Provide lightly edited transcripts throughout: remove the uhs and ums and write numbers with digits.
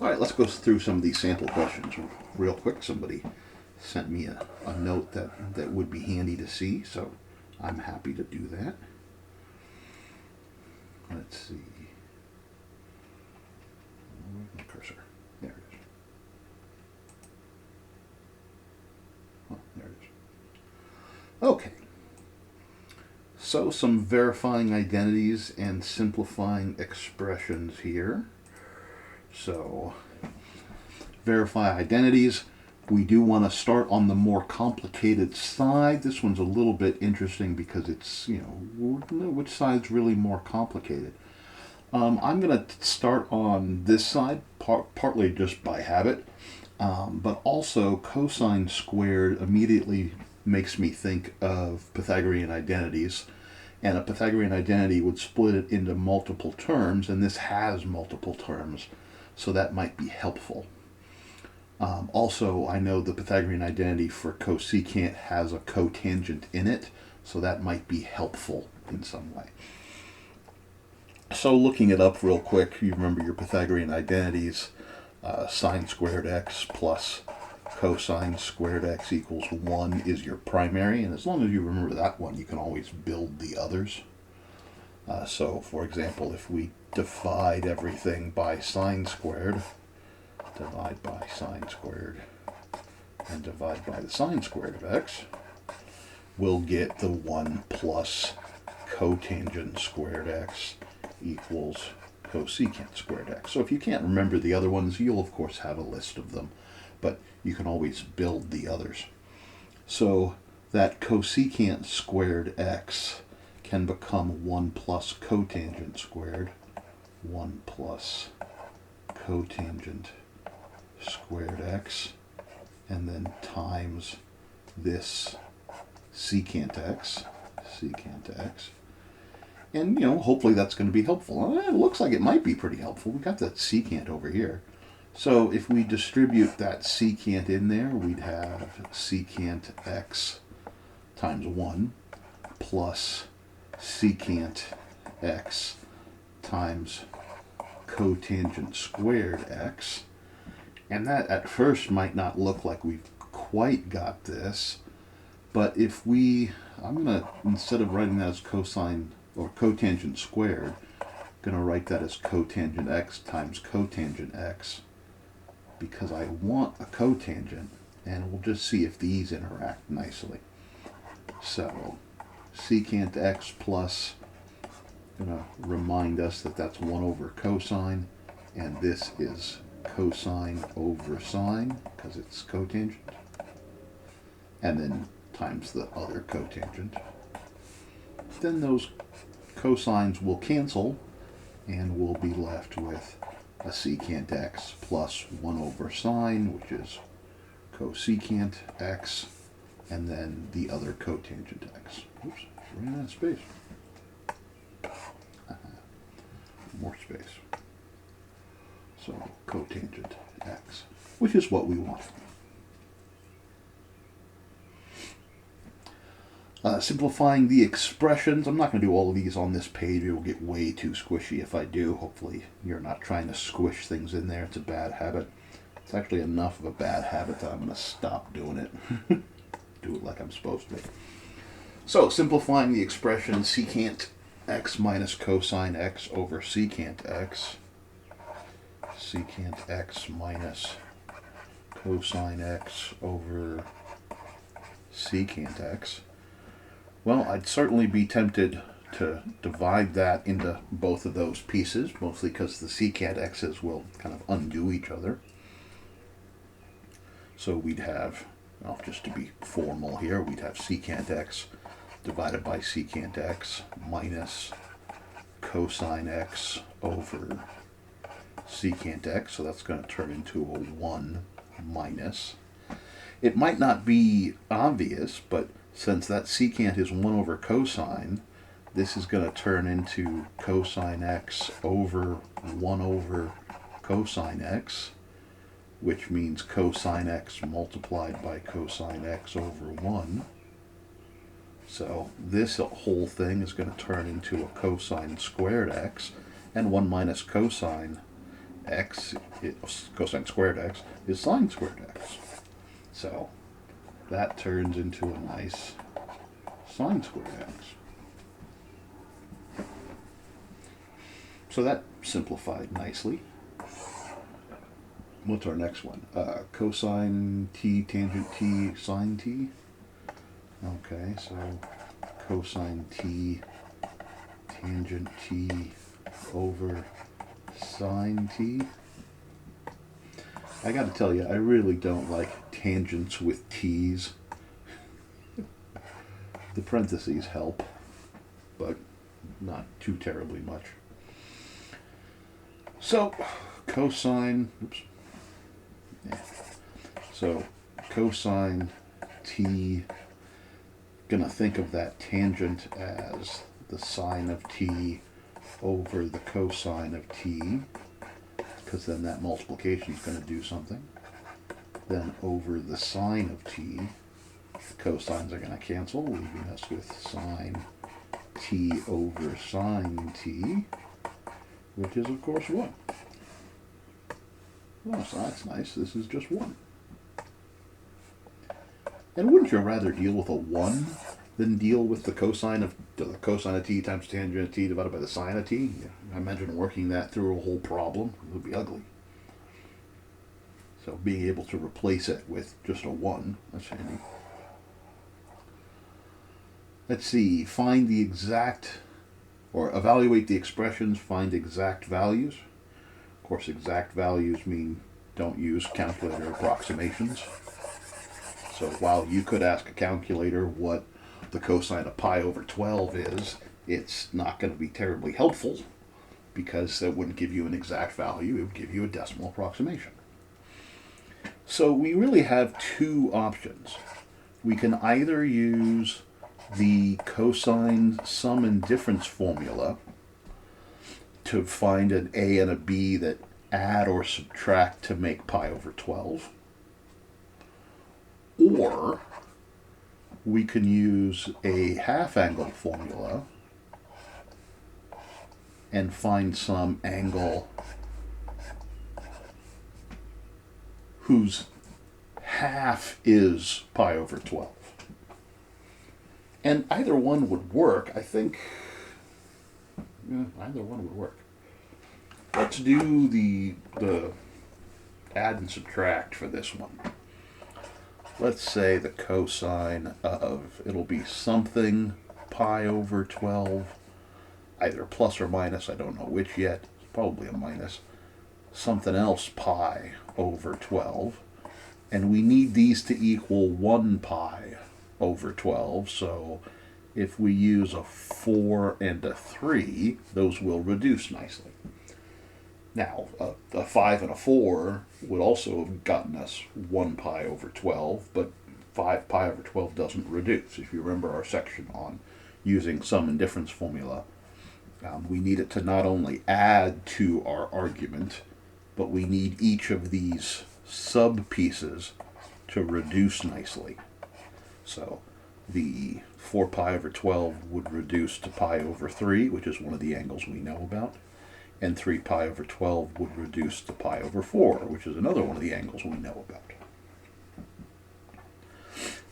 All right, let's go through some of these sample questions real quick. Somebody sent me a note that would be handy to see, so I'm happy to do that. Let's see. Where's my cursor? There it is. Oh, there it is. Okay. So some verifying identities and simplifying expressions here. So verify identities. We do want to start on the more complicated side. This one's a little bit interesting because it's, which side's really more complicated. I'm going to start on this side, partly just by habit, but also cosine squared immediately makes me think of Pythagorean identities. And a Pythagorean identity would split it into multiple terms, and this has multiple terms, so that might be helpful. Also, I know the Pythagorean identity for cosecant has a cotangent in it, so that might be helpful in some way. So looking it up real quick, you remember your Pythagorean identities, sine squared x plus cosine squared x equals 1 is your primary, and as long as you remember that one, you can always build the others. So, for example, if we divide everything by sine squared, divide by sine squared, and divide by the sine squared of x, we'll get the 1 plus cotangent squared x equals cosecant squared x. So if you can't remember the other ones, you'll of course have a list of them, but you can always build the others. So that cosecant squared x can become 1 plus cotangent squared, 1 plus cotangent squared x, and then times this secant x, and hopefully that's going to be helpful. It looks like it might be pretty helpful. We got that secant over here. So if we distribute that secant in there, we'd have secant x times 1 plus secant x times cotangent squared x. And that at first might not look like we've quite got this, but if I'm going to, instead of writing that as cosine or cotangent squared, I'm going to write that as cotangent x times cotangent x, because I want a cotangent, and we'll just see if these interact nicely. So secant x plus, I'm going to remind us that that's 1 over cosine, and this is cosine over sine, because it's cotangent, and then times the other cotangent. Then those cosines will cancel, and we'll be left with a secant x plus 1 over sine, which is cosecant x, and then the other cotangent x. Oops, ran out of space. More space. So cotangent x, which is what we want. Simplifying the expressions. I'm not going to do all of these on this page. It will get way too squishy if I do. Hopefully you're not trying to squish things in there. It's a bad habit. It's actually enough of a bad habit that I'm going to stop doing it. Do it like I'm supposed to. So simplifying the expression secant x minus cosine x over secant x. Secant x minus cosine x over secant x. Well, I'd certainly be tempted to divide that into both of those pieces, mostly because the secant x's will kind of undo each other. So we'd have, well, just to be formal here, we'd have secant x divided by secant x minus cosine x over secant x, so that's going to turn into a 1 minus. It might not be obvious, but since that secant is 1 over cosine, this is going to turn into cosine x over 1 over cosine x, which means cosine x multiplied by cosine x over 1. So this whole thing is going to turn into a cosine squared x, and 1 minus cosine x, cosine squared x, is sine squared x. So that turns into a nice sine squared x. So that simplified nicely. What's our next one? Cosine t tangent t sine t. Okay, so cosine t tangent t over sine t. I gotta tell you, I really don't like tangents with t's. The parentheses help, but not too terribly much. So, cosine, oops. Yeah. So, cosine t, gonna think of that tangent as the sine of t over the cosine of t, because then that multiplication is going to do something. Then over the sine of t, the cosines are going to cancel, leaving us with sine t over sine t, which is of course 1. Oh, so that's nice. This is just 1. And wouldn't you rather deal with a 1 than deal with the cosine of t times tangent of t divided by the sine of t? I imagine working that through a whole problem. It would be ugly. So being able to replace it with just a 1, that's handy. Let's see, find the exact, or evaluate the expressions, find exact values. Of course, exact values mean don't use calculator approximations. So while you could ask a calculator what the cosine of pi over 12 is, it's not going to be terribly helpful because it wouldn't give you an exact value, it would give you a decimal approximation. So we really have 2 options. We can either use the cosine sum and difference formula to find an a and a b that add or subtract to make pi over 12, or we can use a half angle formula and find some angle whose half is pi over 12. And either one would work. I think either one would work. Let's do the add and subtract for this one. Let's say the cosine of, it'll be something pi over 12, either plus or minus, I don't know which yet, it's probably a minus, something else pi over 12, and we need these to equal 1 pi over 12, so if we use a 4 and a 3, those will reduce nicely. Now, a 5 and a 4 would also have gotten us 1 pi over 12, but 5 pi over 12 doesn't reduce. If you remember our section on using sum and difference formula, we need it to not only add to our argument, but we need each of these sub-pieces to reduce nicely. So the 4 pi over 12 would reduce to pi over 3, which is one of the angles we know about. And 3 pi over 12 would reduce to pi over 4, which is another one of the angles we know about.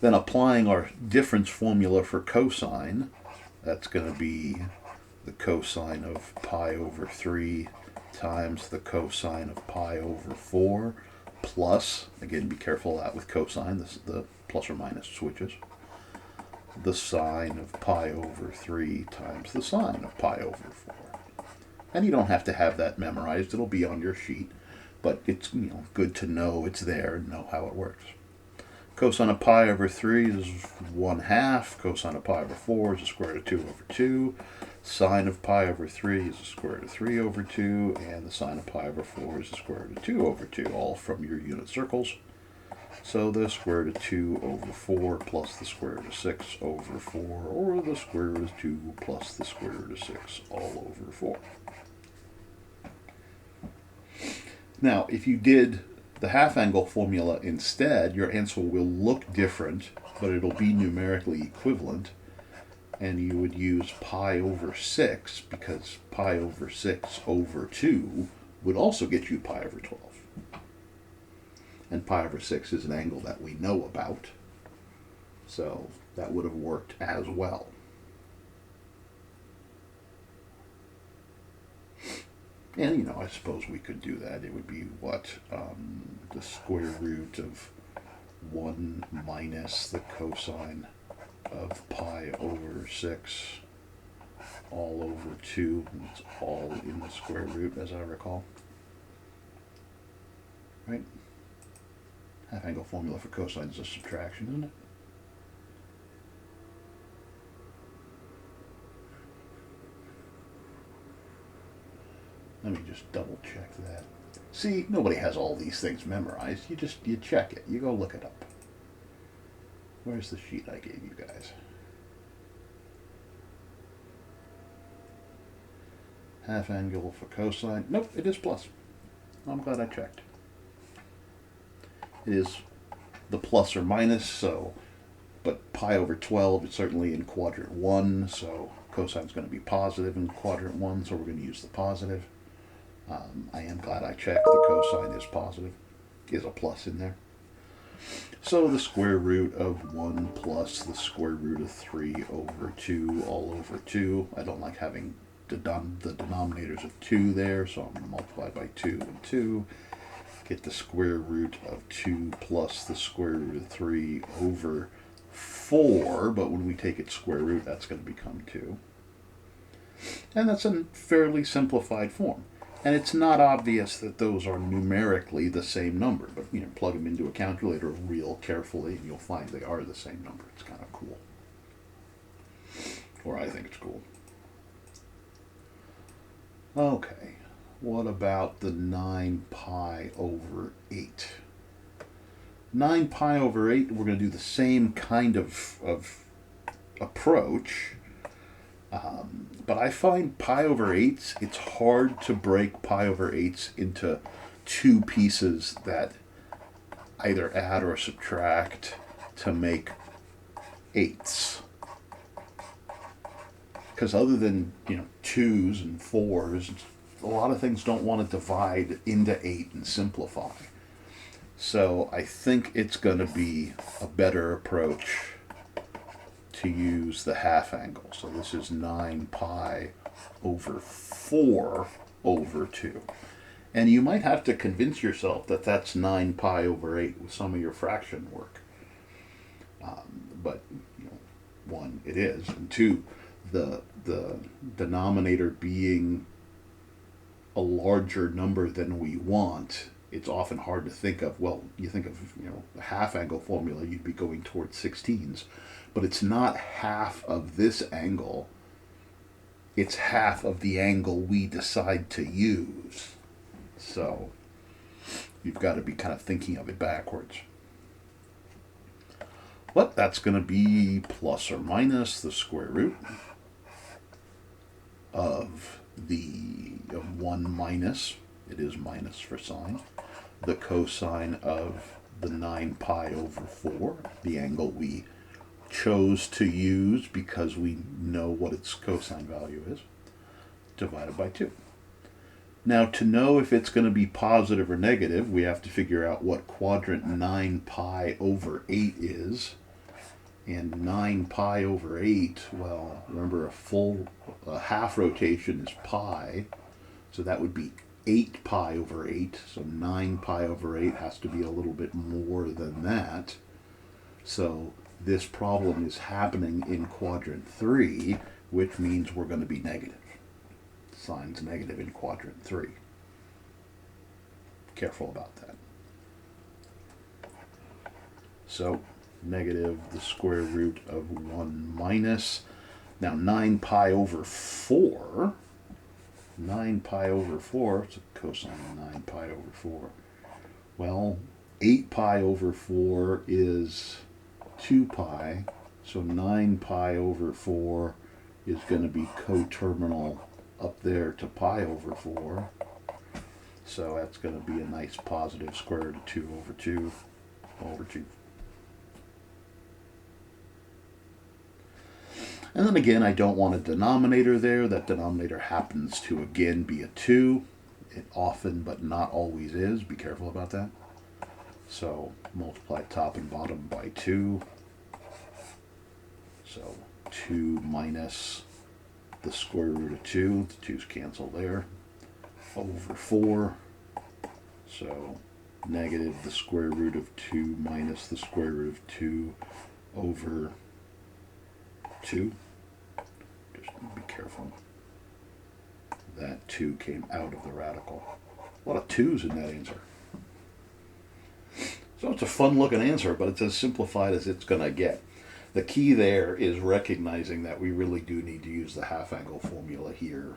Then applying our difference formula for cosine, that's going to be the cosine of pi over 3 times the cosine of pi over 4 plus, again be careful of that with cosine, this is the plus or minus switches, the sine of pi over 3 times the sine of pi over 4. And you don't have to have that memorized, it'll be on your sheet, but it's good to know it's there and know how it works. Cosine of pi over 3 is 1/2, cosine of pi over 4 is the square root of 2 over 2, sine of pi over 3 is the square root of 3 over 2, and the sine of pi over 4 is the square root of 2 over 2, all from your unit circles. So the square root of 2 over 4 plus the square root of 6 over 4, or the square root of 2 plus the square root of 6 all over 4. Now, if you did the half angle formula instead, your answer will look different, but it'll be numerically equivalent. And you would use pi over 6, because pi over 6 over 2 would also get you pi over 12. And pi over 6 is an angle that we know about, so that would have worked as well. And, you know, I suppose we could do that. It would be what? The square root of 1 minus the cosine of pi over 6 all over 2. It's all in the square root, as I recall. Right? Half-angle formula for cosine is a subtraction, isn't it? Let me just double check that. See, nobody has all these things memorized. You check it. You go look it up. Where's the sheet I gave you guys? Half angle for cosine. Nope, it is plus. I'm glad I checked. It is the plus or minus, so, but pi over 12 is certainly in quadrant 1, so cosine's going to be positive in quadrant 1, so we're going to use the positive. I am glad I checked. The cosine is positive, is a plus in there. So the square root of 1 plus the square root of 3 over 2 all over 2. I don't like having the denominators of 2 there, so I'm going to multiply by 2 and 2. Get the square root of 2 plus the square root of 3 over 4, but when we take its square root, that's going to become 2. And that's a fairly simplified form. And it's not obvious that those are numerically the same number, but you know, plug them into a calculator real carefully and you'll find they are the same number. It's kind of cool. Or I think it's cool. Okay, what about the 9 pi over 8? 9 pi over 8, we're going to do the same kind of approach. But I find pi over 8s, it's hard to break pi over 8s into two pieces that either add or subtract to make 8s. Because other than, you know, 2s and 4s, a lot of things don't want to divide into 8 and simplify. So I think it's going to be a better approach to use the half angle. So this is 9 pi over 4 over 2. And you might have to convince yourself that that's 9 pi over 8 with some of your fraction work. But, you know, 1, it is. And 2, the denominator being a larger number than we want, it's often hard to think of. Well, you think of, you know, the half angle formula, you'd be going towards 16s. But it's not half of this angle. It's half of the angle we decide to use. So you've got to be kind of thinking of it backwards. But that's going to be plus or minus the square root of the 1 minus, it is minus for sine, the cosine of the 9 pi over 4, the angle we chose to use because we know what its cosine value is, divided by 2. Now, to know if it's going to be positive or negative, we have to figure out what quadrant 9 pi over 8 is. And 9 pi over 8, well, remember a half rotation is pi, so that would be 8 pi over 8. So 9 pi over 8 has to be a little bit more than that. So this problem is happening in quadrant 3, which means we're going to be negative. Sine's negative in quadrant 3. Careful about that. So negative the square root of 1 minus. Now 9 pi over 4. 9 pi over 4, it's a cosine of 9 pi over 4. Well, 8 pi over 4 is 2 pi, so 9 pi over 4 is going to be coterminal up there to pi over 4. So that's going to be a nice positive square root of 2 over 2 over 2. And then again, I don't want a denominator there. That denominator happens to again be a 2. It often, but not always is. Be careful about that. So multiply top and bottom by 2. So 2 minus the square root of 2. The 2's cancel there. Over 4. So negative the square root of 2 minus the square root of 2 over 2. Just be careful. That 2 came out of the radical. A lot of 2's in that answer. So it's a fun looking answer, but it's as simplified as it's going to get. The key there is recognizing that we really do need to use the half angle formula here.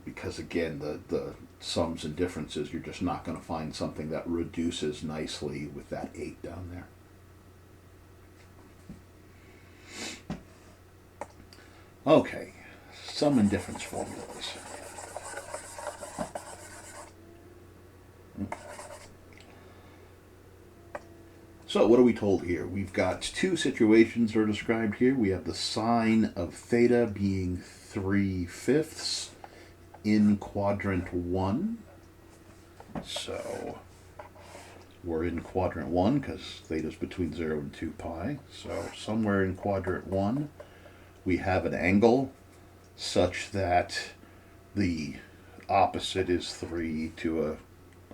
Because again, the sums and differences, you're just not going to find something that reduces nicely with that 8 down there. Okay, sum and difference formulas. So what are we told here? We've got two situations are described here. We have the sine of theta being 3/5 in quadrant 1. So we're in quadrant 1 because theta's between 0 and 2 pi. So somewhere in quadrant 1 we have an angle such that the opposite is 3 to a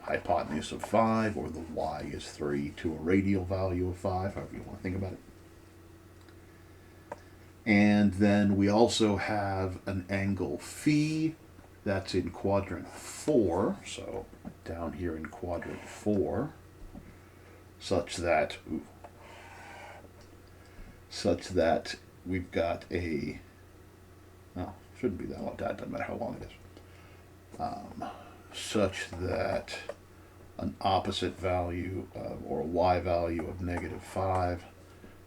hypotenuse of 5, or the y is 3 to a radial value of 5, however you want to think about it. And then we also have an angle phi that's in quadrant 4, so down here in quadrant 4, such that we've got a, well, shouldn't be that long, that doesn't matter how long it is, such that an opposite value or a y value of -5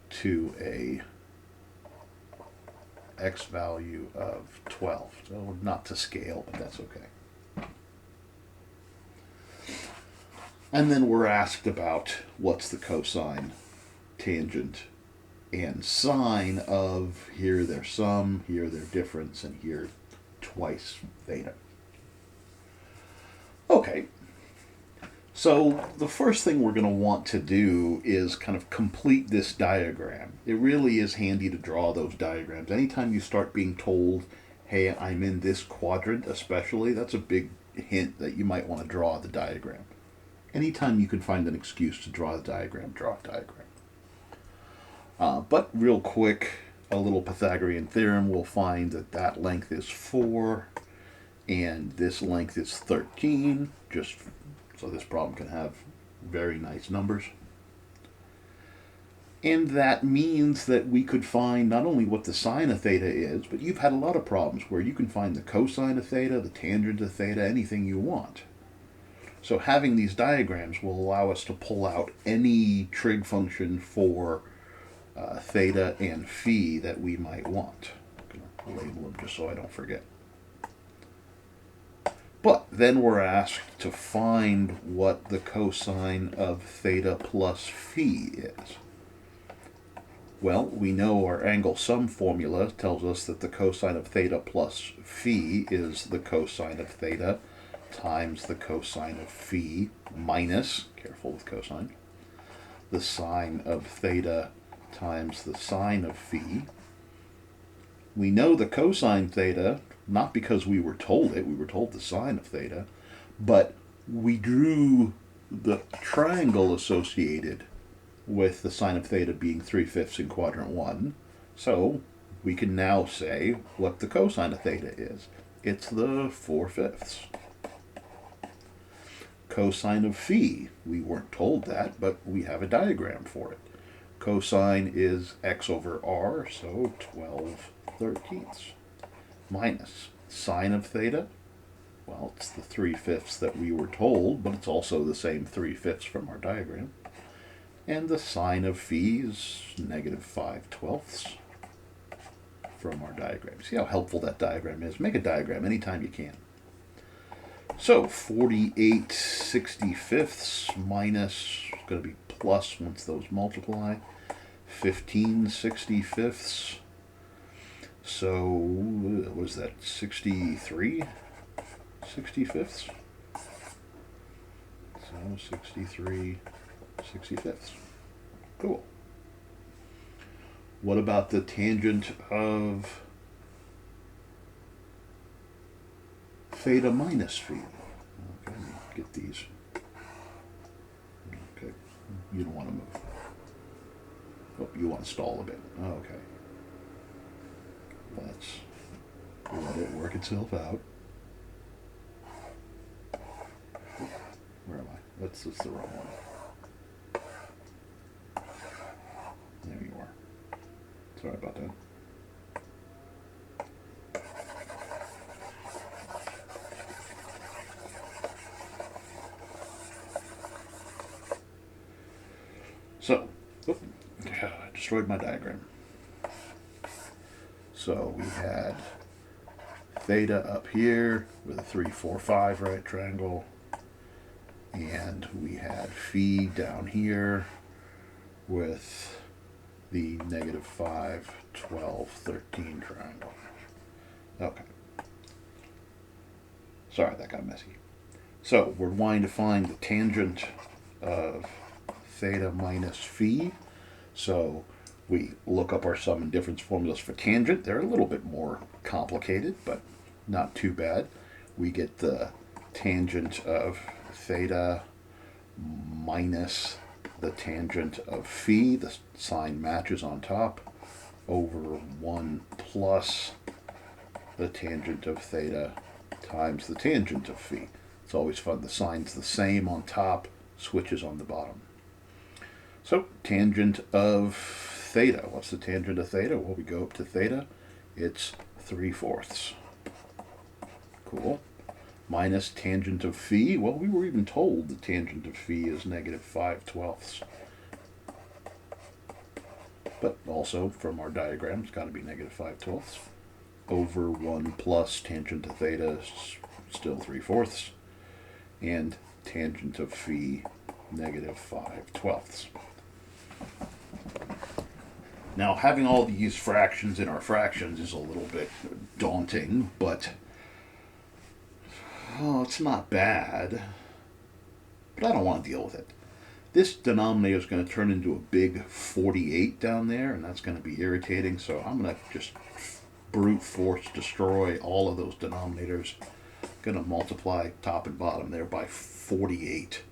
to a x value of 12. So not to scale, but that's okay. And then we're asked about what's the cosine, tangent, and sine of, here their sum, here their difference, and here twice theta. Okay, so the first thing we're going to want to do is kind of complete this diagram. It really is handy to draw those diagrams. Anytime you start being told, hey, I'm in this quadrant especially, that's a big hint that you might want to draw the diagram. Anytime you can find an excuse to draw a diagram, draw a diagram. But real quick, a little Pythagorean theorem will find that that length is 4 and this length is 13, just so this problem can have very nice numbers. And that means that we could find not only what the sine of theta is, but you've had a lot of problems where you can find the cosine of theta, the tangent of theta, anything you want. So having these diagrams will allow us to pull out any trig function for theta and phi that we might want. I'm going to label them just so I don't forget. But then we're asked to find what the cosine of theta plus phi is. Well, we know our angle sum formula tells us that the cosine of theta plus phi is the cosine of theta times the cosine of phi minus, careful with cosine, the sine of theta times the sine of phi. We know the cosine theta, not because we were told it, we were told the sine of theta, but we drew the triangle associated with the sine of theta being 3/5 in quadrant 1. So we can now say what the cosine of theta is. It's the 4/5. Cosine of phi, we weren't told that, but we have a diagram for it. Cosine is x over r, so 12/13. Minus sine of theta, well, it's the 3/5 that we were told, but it's also the same 3/5 from our diagram. And the sine of phi is -5/12 from our diagram. See how helpful that diagram is? Make a diagram anytime you can. So 48/65 minus, it's going to be plus once those multiply, 15/65. So what was that, 63? 65ths. So 63 65ths. Cool. What about the tangent of theta minus phi? Okay, get these. Okay, you don't want to move. Oh, you want to stall a bit. Okay. Let's let it work itself out. Where am I? That's the wrong one. There you are. Sorry about that. So, I destroyed my diagram. So we had theta up here with a 3, 4, 5 right triangle. And we had phi down here with the negative 5, 12, 13 triangle. Okay. Sorry, that got messy. So we're wanting to find the tangent of theta minus phi. So we look up our sum and difference formulas for tangent. They're a little bit more complicated, but not too bad. We get the tangent of theta minus the tangent of phi, the sign matches on top, over 1 plus the tangent of theta times the tangent of phi. It's always fun. The sign's the same on top, switches on the bottom. So, tangent of theta. What's the tangent of theta? Well, we go up to theta. It's 3/4. Cool. Minus tangent of phi. Well, we were even told the tangent of phi is negative 5/12. But also, from our diagram, it's got to be negative 5/12. Over 1 plus tangent of theta is still 3/4. And tangent of phi, negative 5/12. Now, having all these fractions in our fractions is a little bit daunting, but it's not bad. But I don't want to deal with it. This denominator is going to turn into a big 48 down there, and that's going to be irritating, so I'm going to just brute force destroy all of those denominators. I'm going to multiply top and bottom there by 48.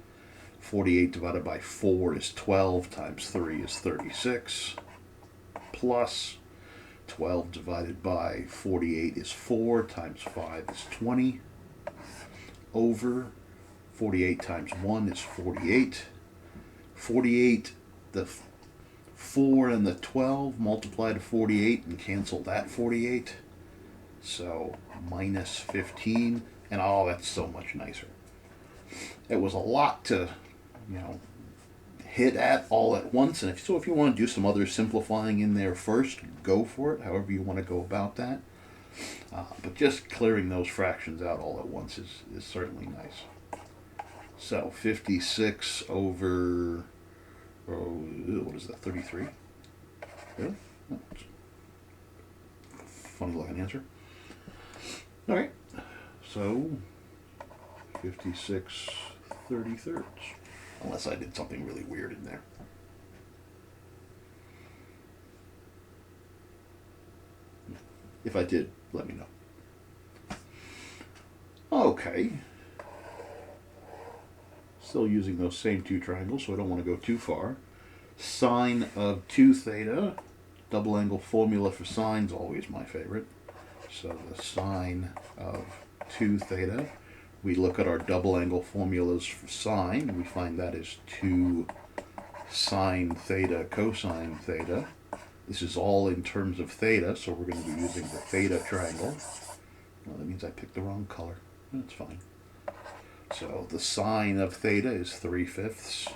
48 divided by 4 is 12, times 3 is 36, plus 12 divided by 48 is 4, times 5 is 20, over 48 times 1 is 48. 48, the 4 and the 12 multiply to 48 and cancel that 48. So minus 15, and that's so much nicer. It was a lot to, hit at all at once, and if you want to do some other simplifying in there first, go for it, however you want to go about that. But just clearing those fractions out all at once is certainly nice. So 56 over, what is that, 33? Really? Oh, funny looking answer. All right, so 56 33rds. Unless I did something really weird in there. If I did, let me know. Okay. Still using those same two triangles, so I don't want to go too far. Sine of 2 theta. Double angle formula for sine is always my favorite. So the sine of 2 theta. We look at our double angle formulas for sine, and we find that is 2 sine theta cosine theta. This is all in terms of theta, so we're going to be using the theta triangle. Well, that means I picked the wrong color. That's fine. So the sine of theta is 3/5.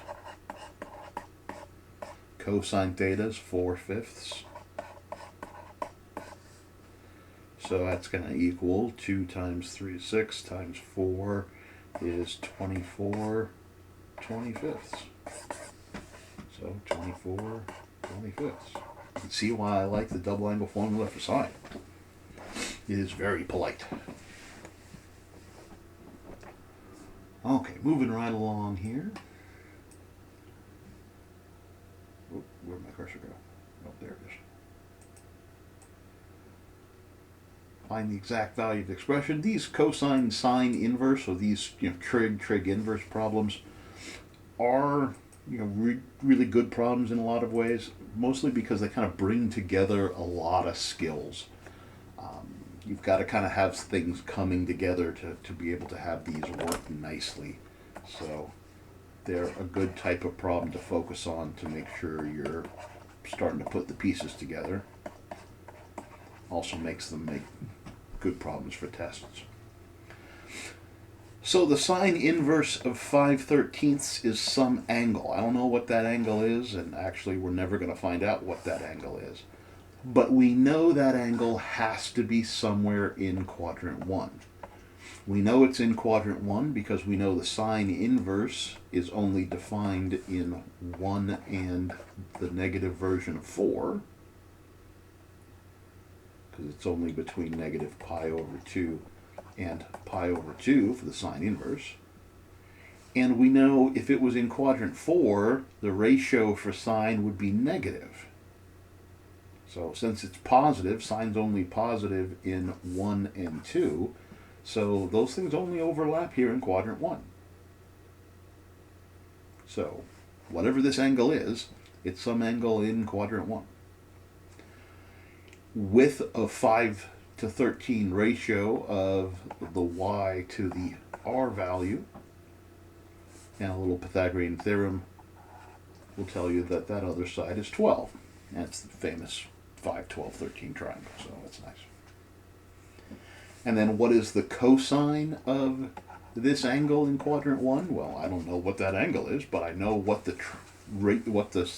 Cosine theta is 4/5. So that's going to equal 2 times 3 is 6 times 4 is 24 25ths. So 24 25ths. You can see why I like the double angle formula for sine. It is very polite. Okay, moving right along here. Oh, where'd my cursor go? Oh, there it is. Find the exact value of the expression. These cosine sine inverse, or these trig inverse problems, are really good problems in a lot of ways. Mostly because they kind of bring together a lot of skills. You've got to kind of have things coming together to be able to have these work nicely. So they're a good type of problem to focus on to make sure you're starting to put the pieces together. Also makes them make good problems for tests. So the sine inverse of 5/13 is some angle. I don't know what that angle is, and actually we're never going to find out what that angle is. But we know that angle has to be somewhere in quadrant 1. We know it's in quadrant 1 because we know the sine inverse is only defined in 1 and the negative version of 4, because it's only between negative pi over 2 and pi over 2 for the sine inverse. And we know if it was in quadrant 4, the ratio for sine would be negative. So since it's positive, sine's only positive in 1 and 2, so those things only overlap here in quadrant 1. So whatever this angle is, it's some angle in quadrant 1. With a 5/13 ratio of the y to the r value, and a little Pythagorean theorem will tell you that that other side is 12. And it's the famous 5, 12, 13 triangle, so that's nice. And then what is the cosine of this angle in quadrant 1? Well, I don't know what that angle is, but I know what the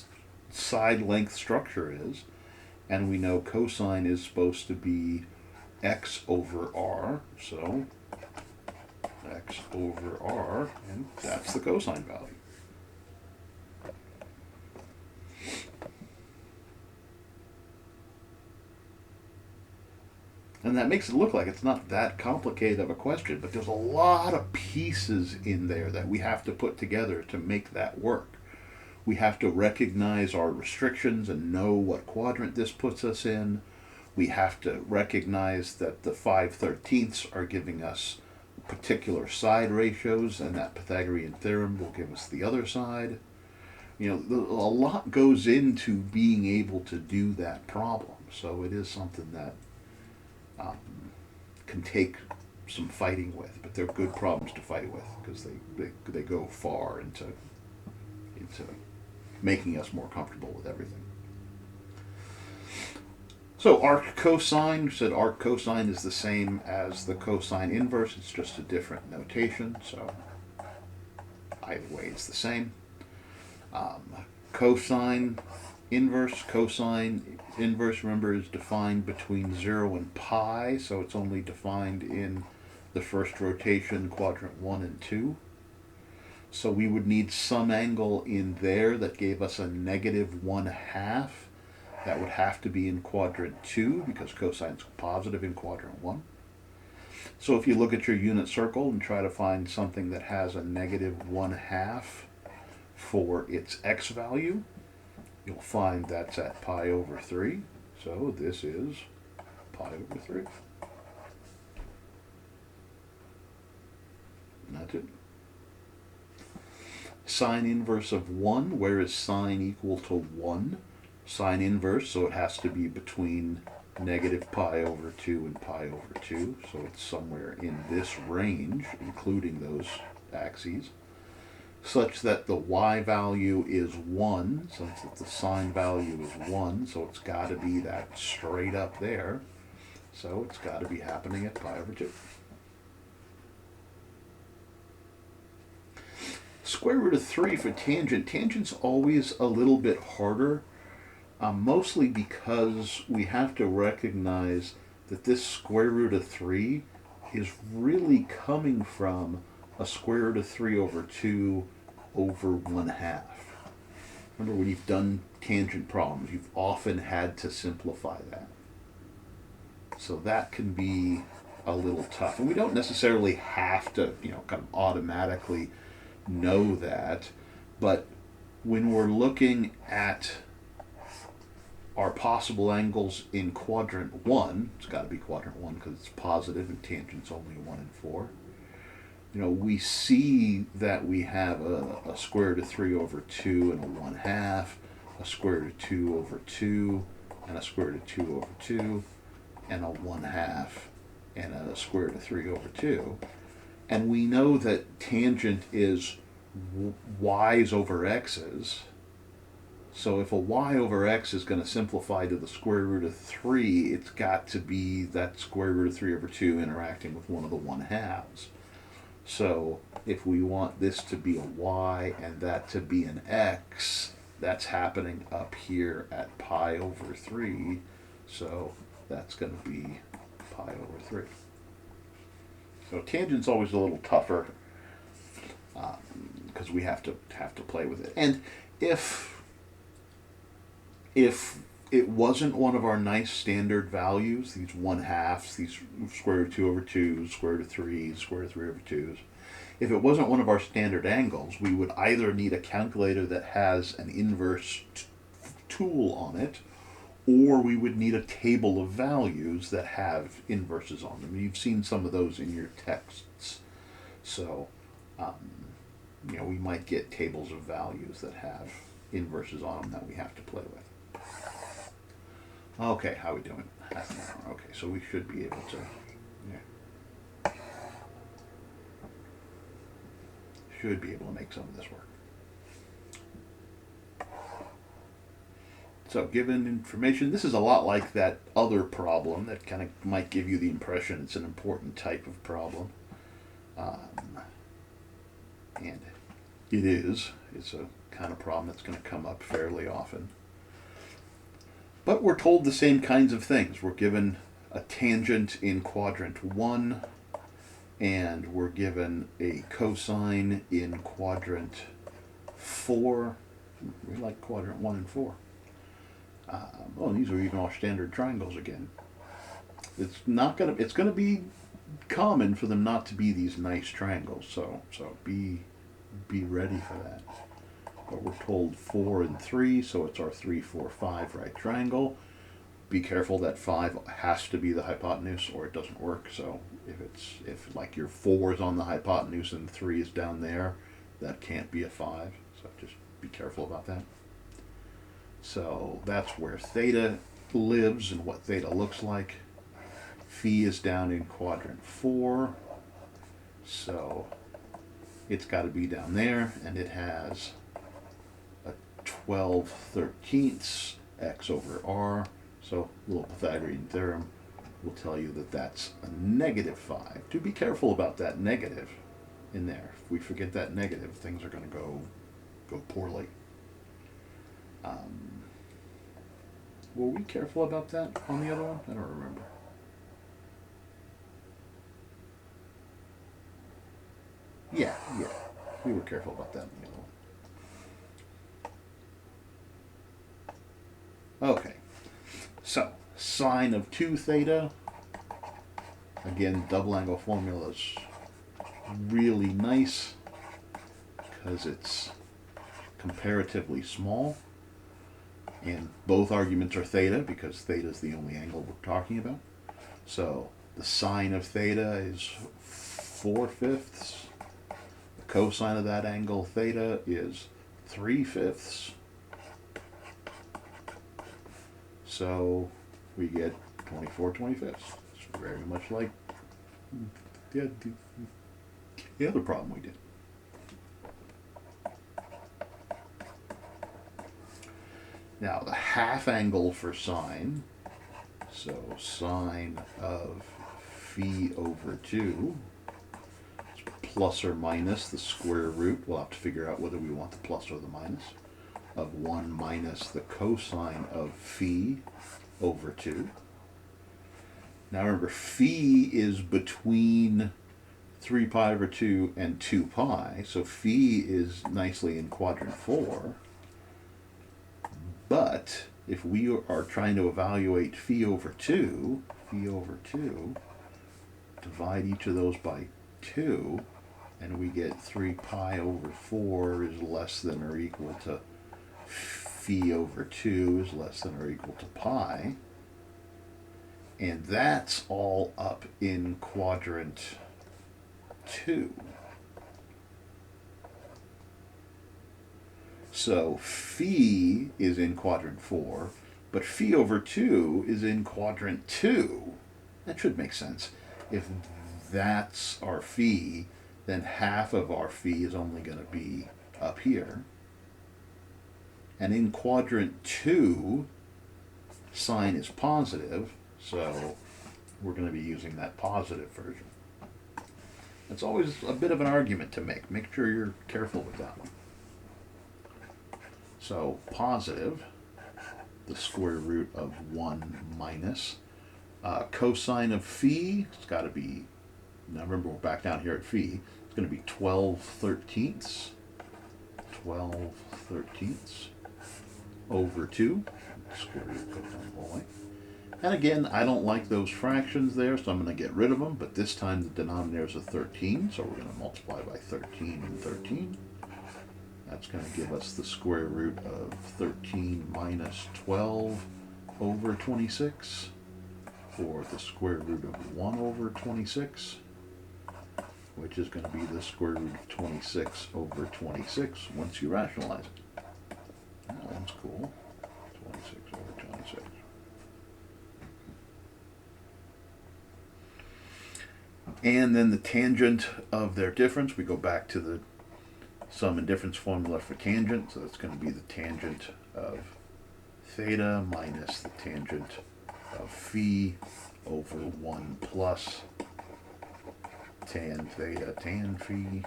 side length structure is, and we know cosine is supposed to be x over r, so x over r, and that's the cosine value. And that makes it look like it's not that complicated of a question, but there's a lot of pieces in there that we have to put together to make that work. We have to recognize our restrictions and know what quadrant this puts us in. We have to recognize that the 5/13 are giving us particular side ratios, and that Pythagorean theorem will give us the other side. A lot goes into being able to do that problem. So it is something that can take some fighting with, but they're good problems to fight with because they go far into making us more comfortable with everything. So arc cosine, said arc cosine is the same as the cosine inverse, it's just a different notation, so either way it's the same. Cosine inverse, remember, is defined between 0 and pi, so it's only defined in the first rotation, quadrant 1 and 2. So we would need some angle in there that gave us a negative 1/2. That would have to be in quadrant 2 because cosine's positive in quadrant 1. So if you look at your unit circle and try to find something that has a negative 1/2 for its x value, you'll find that's at pi over 3. So this is pi over 3. And that's it. Sine inverse of 1, where is sine equal to 1? Sine inverse, so it has to be between negative pi over 2 and pi over 2. So it's somewhere in this range, including those axes, such that the y value is 1, since the sine value is 1, so it's got to be that straight up there. So it's got to be happening at pi over 2. Square root of 3 for tangent. Tangent's always a little bit harder, mostly because we have to recognize that this square root of 3 is really coming from a square root of 3 over 2 over 1/2. Remember, when you've done tangent problems, you've often had to simplify that. So that can be a little tough. And we don't necessarily have to, kind of automatically know that. But when we're looking at our possible angles in quadrant 1, it's got to be quadrant 1 because it's positive and tangent's only 1 and 4. We see that we have a square root of 3 over 2 and a 1/2, a square root of 2 over 2, and a square root of 2 over 2, and a 1/2, and a square root of 3 over 2. And we know that tangent is y's over x's. So if a y over x is going to simplify to the square root of 3, it's got to be that square root of 3 over 2 interacting with one of the 1/2s. So if we want this to be a y and that to be an x, that's happening up here at pi over 3. So that's going to be pi over 3. So tangent's always a little tougher because we have to play with it. And if it wasn't one of our nice standard values, these 1/2s, these square root of 2 over 2, square root of 3, square root of 3 over 2s, if it wasn't one of our standard angles, we would either need a calculator that has an inverse tool on it, or we would need a table of values that have inverses on them. You've seen some of those in your texts. So, we might get tables of values that have inverses on them that we have to play with. Okay, how are we doing? Half an hour. Okay, so we should be able to, should be able to make some of this work. So given information, this is a lot like that other problem that kind of might give you the impression it's an important type of problem. And it is. It's a kind of problem that's going to come up fairly often. But we're told the same kinds of things. We're given a tangent in quadrant 1, and we're given a cosine in quadrant 4. We like quadrant 1 and 4. These are even our standard triangles again. It's going to be common for them not to be these nice triangles. So be ready for that. But we're told 4 and 3, so it's our 3, 4, 5 right triangle. Be careful that 5 has to be the hypotenuse or it doesn't work. So if like your 4 is on the hypotenuse and 3 is down there, that can't be a 5. So just be careful about that. So that's where theta lives and what theta looks like. Phi is down in quadrant 4. So it's got to be down there, and it has a 12/13 x over r. So a little Pythagorean theorem will tell you that that's a -5. Do be careful about that negative in there. If we forget that negative, things are going to go poorly. Were we careful about that on the other one? I don't remember. Yeah, we were careful about that on the other one. Okay, so sine of 2 theta. Again, double angle formula is really nice because it's comparatively small. And both arguments are theta because theta is the only angle we're talking about. So the sine of theta is 4/5. The cosine of that angle theta is 3/5. So we get 24/25. It's very much like the other problem we did. Now the half angle for sine, so sine of phi over 2 is plus or minus the square root. We'll have to figure out whether we want the plus or the minus of 1 minus the cosine of phi over 2. Now remember, phi is between 3 pi over 2 and 2 pi, so phi is nicely in quadrant 4. But if we are trying to evaluate phi over 2, divide each of those by 2, and we get 3 pi over 4 is less than or equal to phi over 2 is less than or equal to pi. And that's all up in quadrant 2. So phi is in quadrant 4, but phi over 2 is in quadrant 2. That should make sense. If that's our phi, then half of our phi is only going to be up here. And in quadrant 2, sine is positive, so we're going to be using that positive version. It's always a bit of an argument to make. Make sure you're careful with that one. So positive, the square root of 1 minus cosine of phi. It's got to be, now remember we're back down here at phi. It's going to be 12/13. 12/13 over 2. Square root goes down the whole way. And again, I don't like those fractions there, so I'm going to get rid of them. But this time the denominator is a 13, so we're going to multiply by 13 and 13. That's going to give us the square root of 13 minus 12 over 26, or the square root of 1 over 26, which is going to be the square root of 26 over 26 once you rationalize it. That one's cool. 26 over 26. And then the tangent of their difference, we go back to the sum and difference formula for tangent, so that's going to be the tangent of theta minus the tangent of phi over 1 plus tan theta tan phi.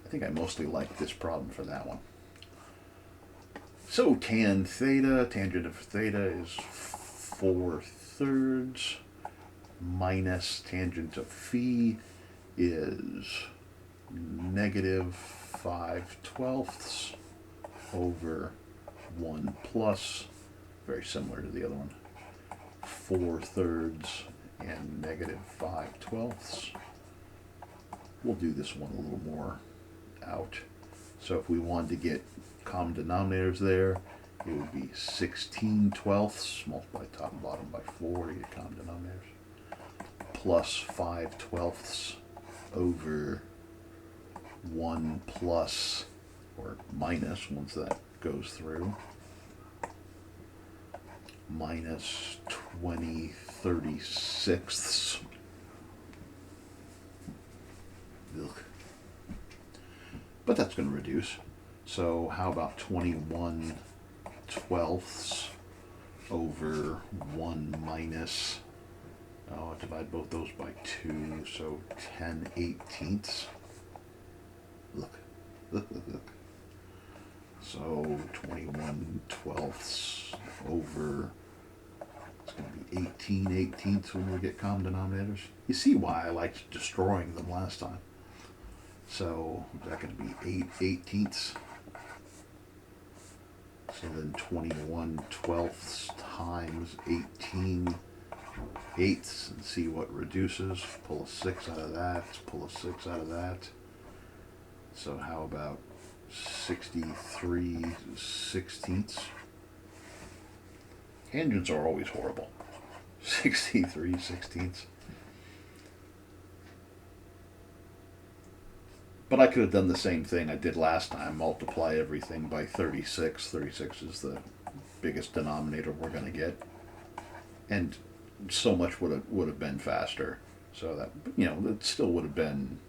I think I mostly like this problem for that one. So tan theta, tangent of theta is 4/3 minus tangent of phi is negative 5/12 over 1 plus, very similar to the other one, 4/3 and negative 5/12. We'll do this one a little more out. So if we wanted to get common denominators there, it would be 16/12, multiply top and bottom by 4 to get common denominators, plus 5/12 over 1 plus, or minus, once that goes through, minus 20/36. Ugh. But that's going to reduce. So how about 21/12 over 1 minus, oh, divide both those by 2, so 10/18. Look. So 21/12 over, it's going to be 18/18 when we get common denominators. You see why I liked destroying them last time. So is that going to be 8/18? So then 21/12 times 18/8, and see what reduces. Pull a 6 out of that, pull a 6 out of that. So how about 63/16? Tangents are always horrible. 63/16. But I could have done the same thing I did last time, multiply everything by 36. 36 is the biggest denominator we're going to get. And so much would have been faster. So that, it still would have been,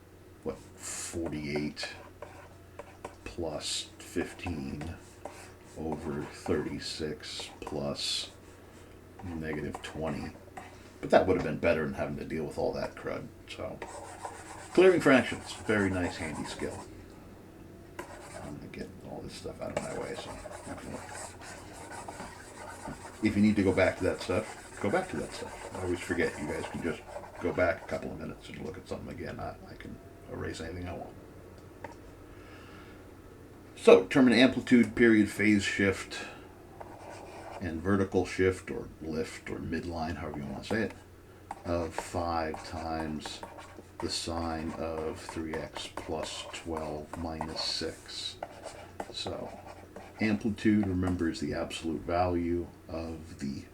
48 plus 15 over 36 plus negative 20. But that would have been better than having to deal with all that crud. So clearing fractions, very nice, handy skill. I'm going to get all this stuff out of my way. So if you need to go back to that stuff, go back to that stuff. I always forget. You guys can just go back a couple of minutes and look at something again. I can erase anything I want. So determine amplitude, period, phase shift, and vertical shift, or lift, or midline, however you want to say it, of 5 times the sine of 3x plus 12 minus 6. So amplitude, remember, is the absolute value of the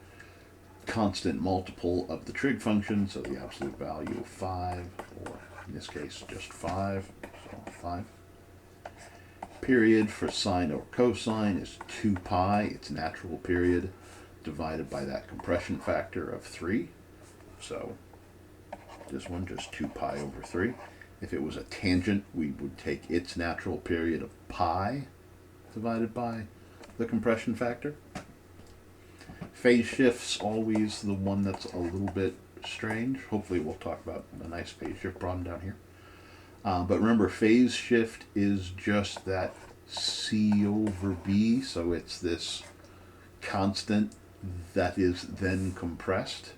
constant multiple of the trig function, so the absolute value of 5, or in this case just 5, so 5. Period for sine or cosine is 2 pi, its natural period, divided by that compression factor of 3. So this one just 2 pi over 3. If it was a tangent, we would take its natural period of pi divided by the compression factor. Phase shift's always the one that's a little bit strange. Hopefully we'll talk about a nice phase shift problem down here. But remember, phase shift is just that C over B, so it's this constant that is then compressed.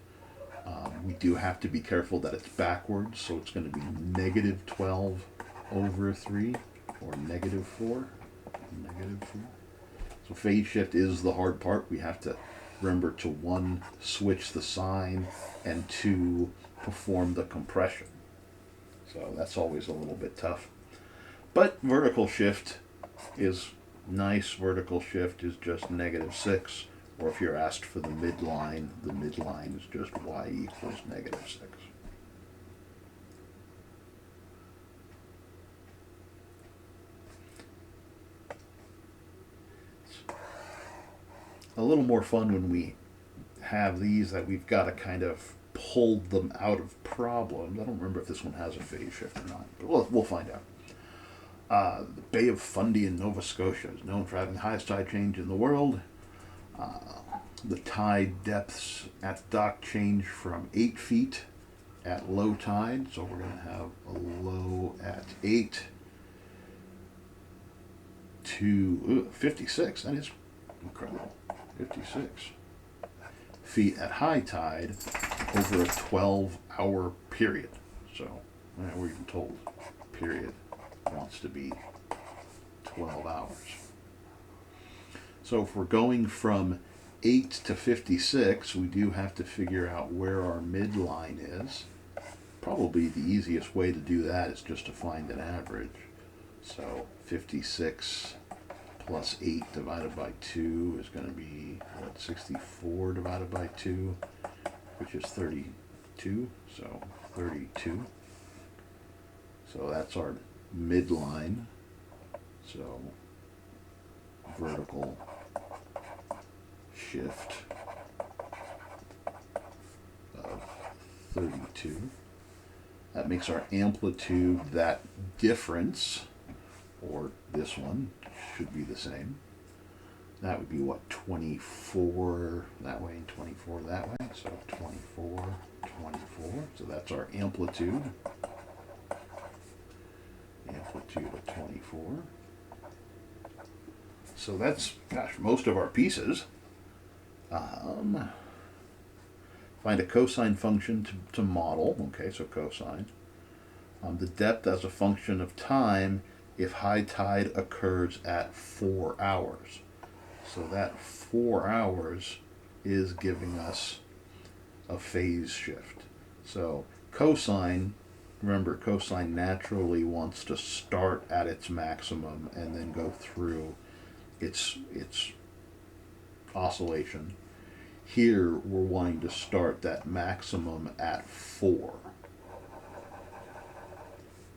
We do have to be careful that it's backwards, so it's going to be negative 12 over 3, or negative 4. So phase shift is the hard part. We have to remember to 1, switch the sign, and 2, perform the compression. So that's always a little bit tough. But vertical shift is nice. Vertical shift is just negative 6. Or if you're asked for the midline is just y equals negative 6. A little more fun when we have these that we've got to kind of pull them out of problems. I don't remember if this one has a phase shift or not, but we'll find out. The Bay of Fundy in Nova Scotia is known for having the highest tide change in the world. The tide depths at dock change from 8 feet at low tide, so we're going to have a low at 8 to 56. That is incredible. 56 feet at high tide over a 12-hour period. So we're even told period wants to be 12 hours. So if we're going from 8 to 56, we do have to figure out where our midline is. Probably the easiest way to do that is just to find an average. So 56 plus 8 divided by 2 is going to be, 64 divided by 2, which is 32. So 32. So that's our midline. So vertical shift of 32. That makes our amplitude, that difference, or this one should be the same. That would be what, 24 that way and 24 that way. So 24, 24. So that's our amplitude. Amplitude of 24. So that's, most of our pieces. Find a cosine function to model. Okay, so cosine. The depth as a function of time if high tide occurs at 4 hours. So that 4 hours is giving us a phase shift. So cosine, remember, cosine naturally wants to start at its maximum and then go through its oscillation. Here we're wanting to start that maximum at 4.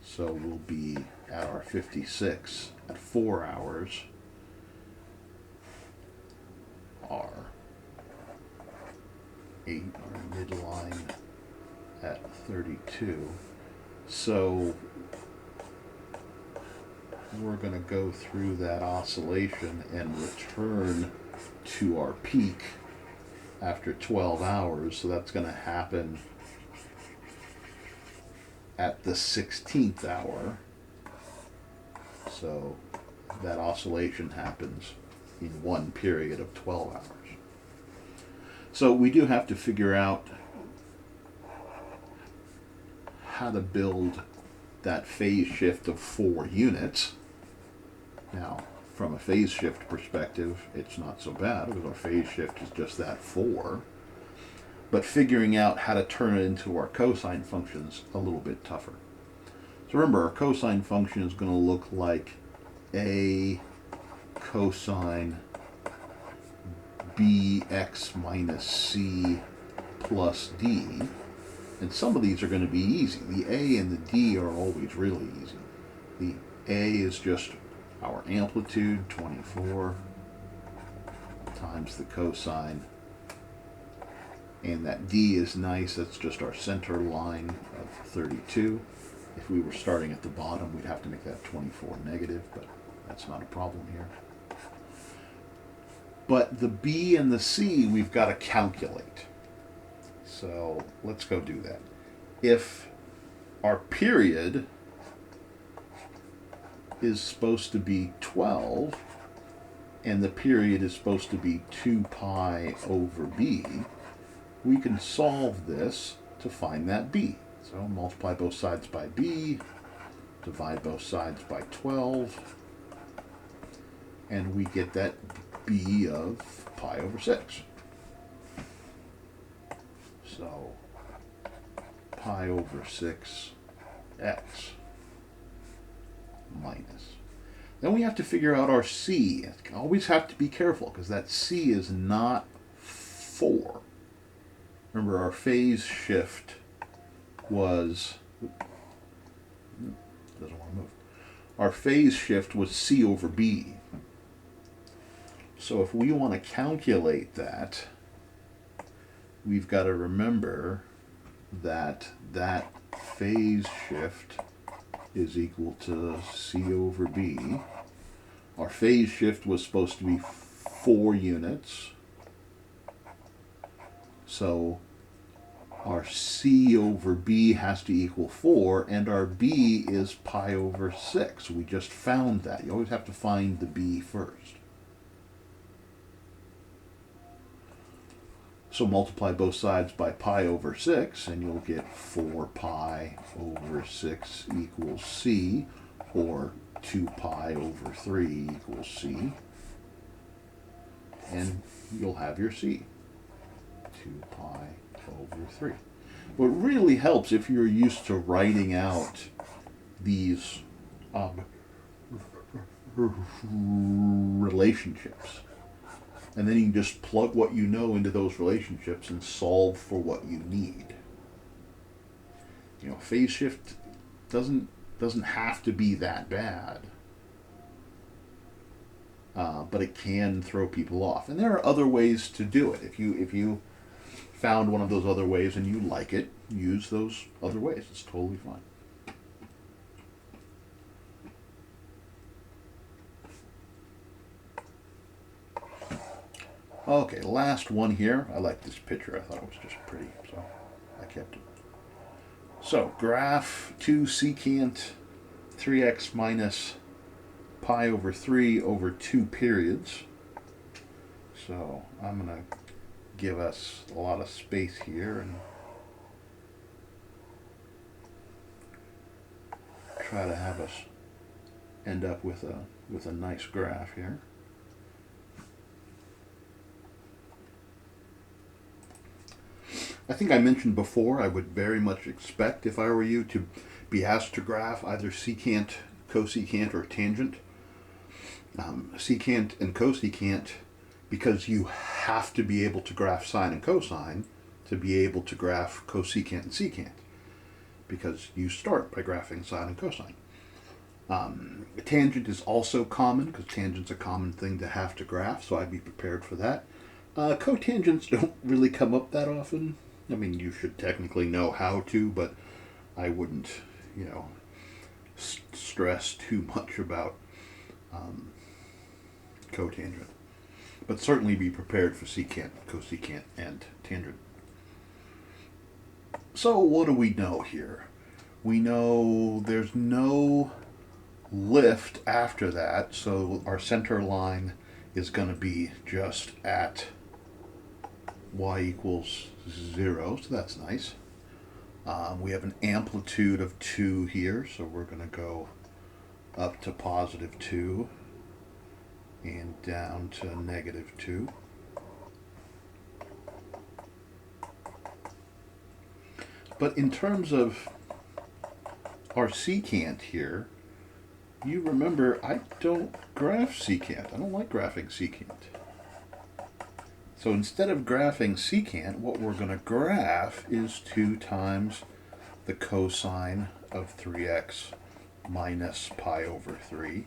So we'll be at our 56 at 4 hours. Our 8, our midline at 32. So we're going to go through that oscillation and return to our peak after 12 hours. So that's going to happen at the 16th hour. So that oscillation happens in one period of 12 hours. So we do have to figure out how to build that phase shift of 4 units. Now, from a phase shift perspective, it's not so bad because our phase shift is just that 4. but figuring out how to turn it into our cosine function is a little bit tougher. So remember, our cosine function is going to look like a cosine bx minus c plus d. And some of these are going to be easy. The a and the d are always really easy. The a is just our amplitude, 24, times the cosine. And that d is nice, that's just our center line of 32. If we were starting at the bottom, we'd have to make that 24 negative, but that's not a problem here. But the b and the c we've got to calculate. So let's go do that. If our period is supposed to be 12, and the period is supposed to be 2 pi over b, we can solve this to find that b. So multiply both sides by b, divide both sides by 12, and we get that b of pi over 6. So pi over 6 x minus. Then we have to figure out our c. Always have to be careful because that c is not 4. Remember, our phase shift was, doesn't want to move. Our phase shift was c over b. So if we want to calculate that, we've got to remember that that phase shift is equal to c over b. Our phase shift was supposed to be 4 units. So our c over b has to equal 4, and our b is pi over 6. We just found that. You always have to find the b first. So multiply both sides by pi over 6, and you'll get 4 pi over 6 equals c, or 2 pi over 3 equals c. And you'll have your c. 2 pi over 3. What really helps if you're used to writing out these relationships. And then you can just plug what you know into those relationships and solve for what you need. You know, phase shift doesn't have to be that bad. But it can throw people off. And there are other ways to do it. If you found one of those other ways and you like it, use those other ways. It's totally fine. Okay, last one here. I like this picture. I thought it was just pretty, so I kept it. So, graph 2 secant 3x minus pi over 3 over 2 periods. So, I'm going to give us a lot of space here and try to have us end up with a nice graph here. I think I mentioned before I would very much expect, if I were you, to be asked to graph either secant, cosecant, or tangent. Secant and cosecant, because you have to be able to graph sine and cosine to be able to graph cosecant and secant, because you start by graphing sine and cosine. Tangent is also common, because tangent's a common thing to have to graph, so I'd be prepared for that. Cotangents don't really come up that often. I mean, you should technically know how to, but I wouldn't, stress too much about cotangent. But certainly be prepared for secant, cosecant, and tangent. So what do we know here? We know there's no lift after that, so our center line is going to be just at y equals 0, so that's nice. We have an amplitude of 2 here, so we're going to go up to positive 2 and down to negative 2. But in terms of our secant here, you remember I don't graph secant. I don't like graphing secant. So instead of graphing secant, what we're going to graph is 2 times the cosine of 3x minus pi over 3,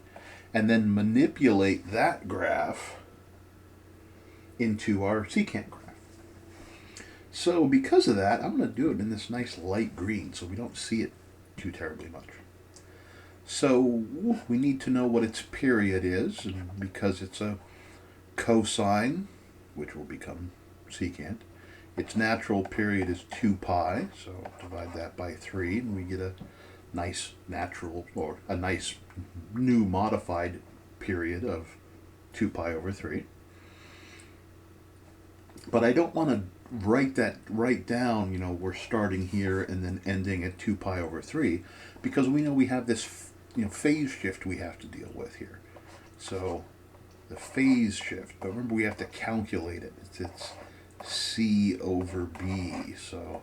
and then manipulate that graph into our secant graph. So because of that, I'm going to do it in this nice light green so we don't see it too terribly much. So we need to know what its period is, and because it's a cosine, which will become secant, its natural period is 2 pi, so divide that by 3 and we get a nice natural, or a nice new modified period of 2 pi over 3. But I don't want to write down, we're starting here and then ending at 2 pi over 3, because we know we have this phase shift we have to deal with here. So the phase shift, but remember we have to calculate it. It's C over B, so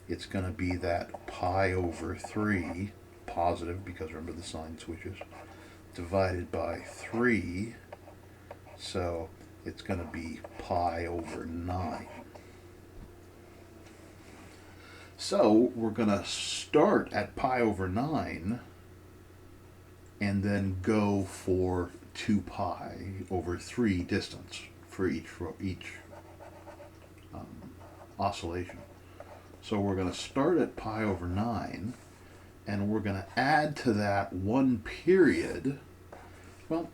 it's going to be that pi over 3, positive because remember the sign switches, divided by 3, so it's going to be pi over 9. So we're going to start at pi over 9 and then go for 2 pi over 3 distance for each oscillation. So we're going to start at pi over 9 and we're going to add to that 1 period. Well,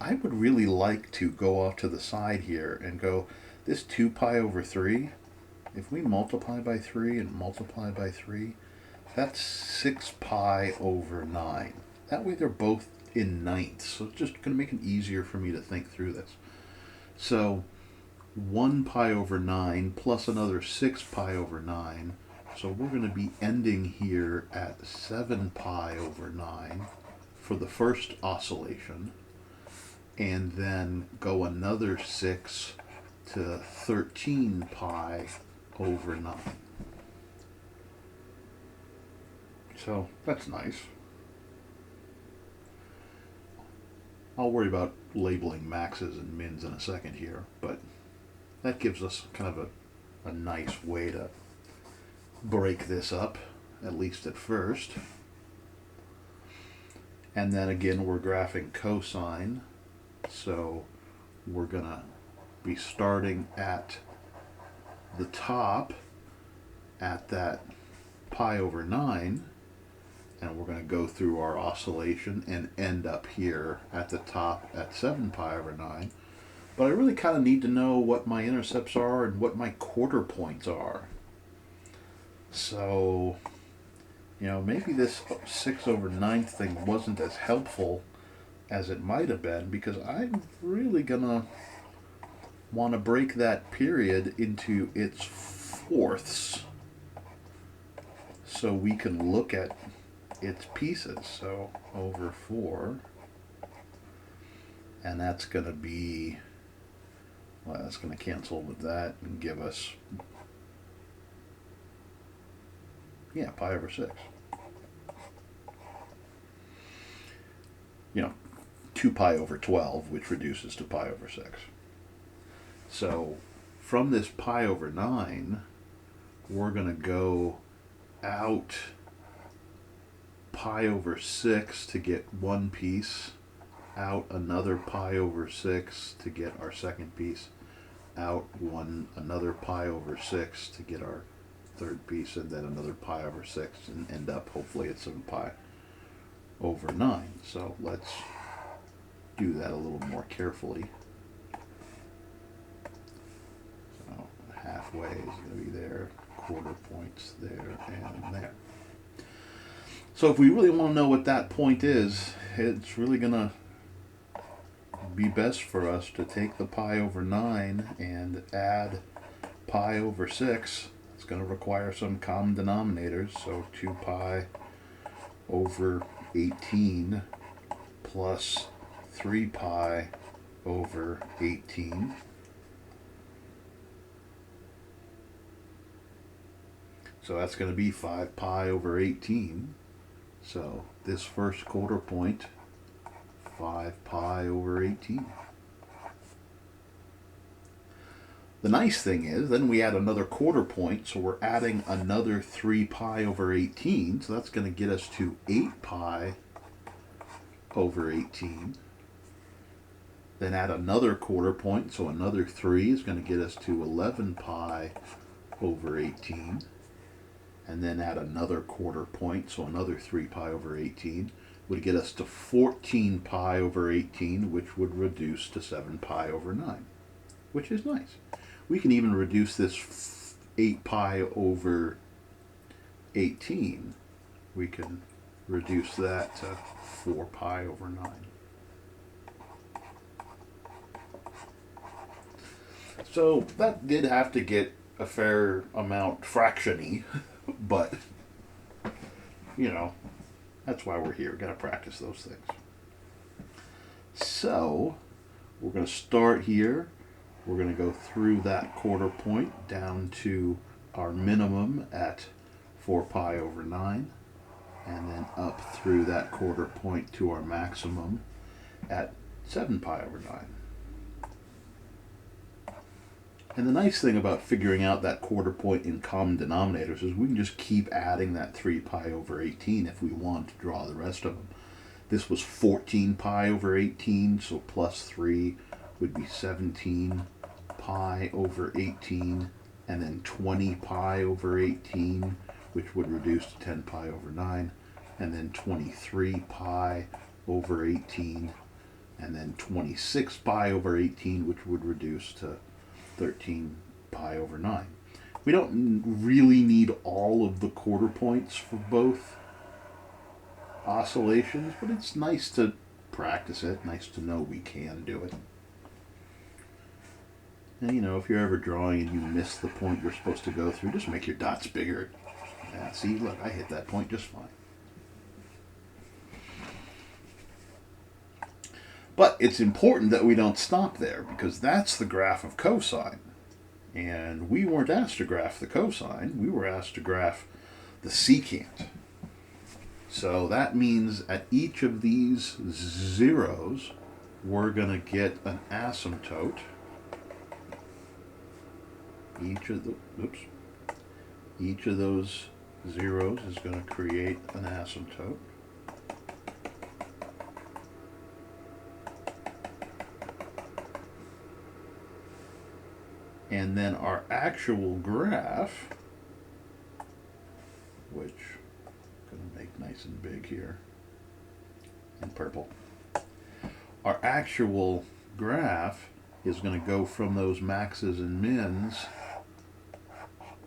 I would really like to go off to the side here and go, this 2 pi over 3, if we multiply by 3 and multiply by 3, that's 6 pi over 9. That way they're both in ninths, so it's just going to make it easier for me to think through this. So 1 pi over 9 plus another 6 pi over 9, so we're going to be ending here at 7 pi over 9 for the first oscillation, and then go another 6 to 13 pi over 9. So that's nice. I'll worry about labeling maxes and mins in a second here, but that gives us kind of a nice way to break this up, at least at first. And then again, we're graphing cosine, so we're going to be starting at the top at that pi over 9, and we're going to go through our oscillation and end up here at the top at 7 pi over 9. But I really kind of need to know what my intercepts are and what my quarter points are. So, maybe this 6 over 9 thing wasn't as helpful as it might have been, because I'm really going to want to break that period into its fourths so we can look at its pieces. So over 4, and that's going to be, well, that's going to cancel with that and give us, pi over 6. 2 pi over 12, which reduces to pi over 6. So from this pi over 9, we're going to go out pi over 6 to get one piece, out another pi over 6 to get our second piece, out another pi over 6 to get our third piece, and then another pi over 6, and end up hopefully at 7 pi over 9. So let's do that a little more carefully. So halfway is going to be there, quarter points there, and there. So if we really want to know what that point is, it's really going to be best for us to take the pi over 9 and add pi over 6. It's going to require some common denominators, so 2 pi over 18 plus 3 pi over 18. So that's going to be 5 pi over 18. So this first quarter point, 5 pi over 18. The nice thing is, then we add another quarter point, so we're adding another 3 pi over 18, so that's going to get us to 8 pi over 18. Then add another quarter point, so another 3 is going to get us to 11 pi over 18. And then add another quarter point, so another 3 pi over 18 would get us to 14 pi over 18, which would reduce to 7 pi over 9, which is nice. We can even reduce this 8 pi over 18. We can reduce that to 4 pi over 9. So that did have to get a fair amount fractiony, but, you know, that's why we're here. We're going to practice those things. So we're going to start here. We're going to go through that quarter point down to our minimum at 4 pi over 9, and then up through that quarter point to our maximum at 7 pi over 9. And the nice thing about figuring out that quarter point in common denominators is we can just keep adding that 3 pi over 18 if we want to draw the rest of them. This was 14 pi over 18, so plus 3 would be 17 pi over 18, and then 20 pi over 18, which would reduce to 10 pi over 9, and then 23 pi over 18, and then 26 pi over 18, which would reduce to 13 pi over 9. We don't really need all of the quarter points for both oscillations, but it's nice to practice it, nice to know we can do it. And you know, if you're ever drawing and you miss the point you're supposed to go through, just make your dots bigger. Yeah, see, look, I hit that point just fine. But it's important that we don't stop there, because that's the graph of cosine. And we weren't asked to graph the cosine, we were asked to graph the secant. So that means at each of these zeros, we're going to get an asymptote. Each of those zeros is going to create an asymptote. And then our actual graph, which I'm going to make nice and big here in purple. Our actual graph is going to go from those maxes and mins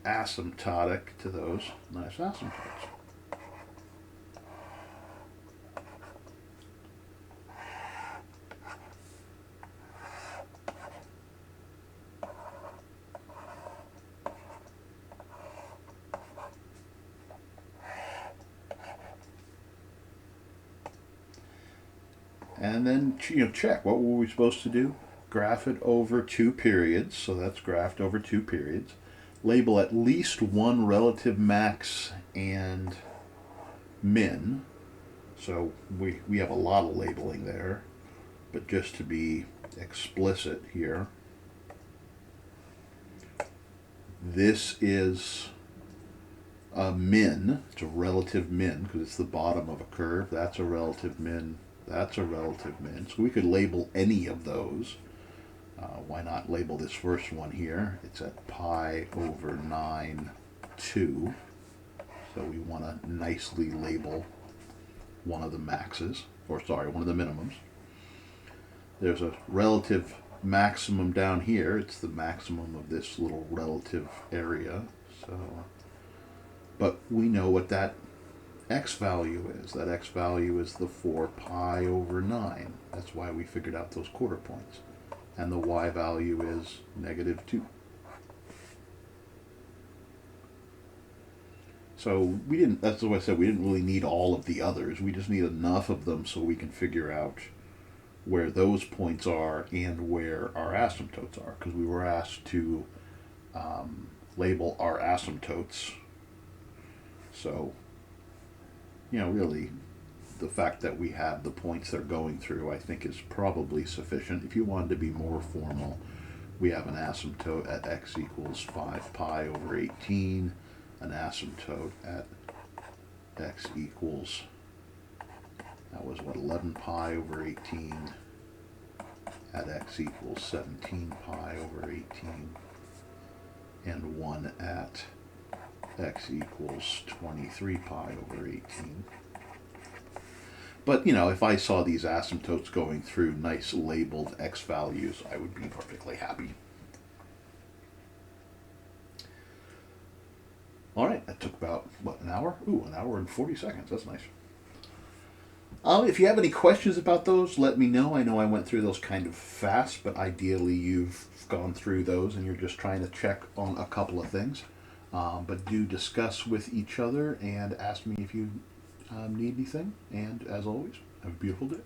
asymptotic to those nice asymptotes. And then, check. What were we supposed to do? Graph it over 2 periods. So that's graphed over 2 periods. Label at least one relative max and min. So we have a lot of labeling there. But just to be explicit here, this is a min. It's a relative min because it's the bottom of a curve. That's a relative min. That's a relative min. So we could label any of those. Why not label this first one here? It's at pi over 9, 2. So we want to nicely label one of the maxes, or sorry, one of the minimums. There's a relative maximum down here. It's the maximum of this little relative area. So, but we know what that x value is. That x value is the 4 pi over 9. That's why we figured out those quarter points. And the y value is negative 2. So we didn't, that's what I said, we didn't really need all of the others. We just need enough of them so we can figure out where those points are and where our asymptotes are, because we were asked to label our asymptotes So, really, the fact that we have the points they're going through, I think, is probably sufficient. If you wanted to be more formal, we have an asymptote at x equals 5 pi over 18, an asymptote at x equals, that was what, 11 pi over 18, at x equals 17 pi over 18, and one at x equals 23 pi over 18. But, if I saw these asymptotes going through nice labeled x values, I would be perfectly happy. All right, that took about, an hour? Ooh, an hour and 40 seconds. That's nice. If you have any questions about those, let me know. I know I went through those kind of fast, but ideally you've gone through those and you're just trying to check on a couple of things. But do discuss with each other and ask me if you need anything. And as always, have a beautiful day.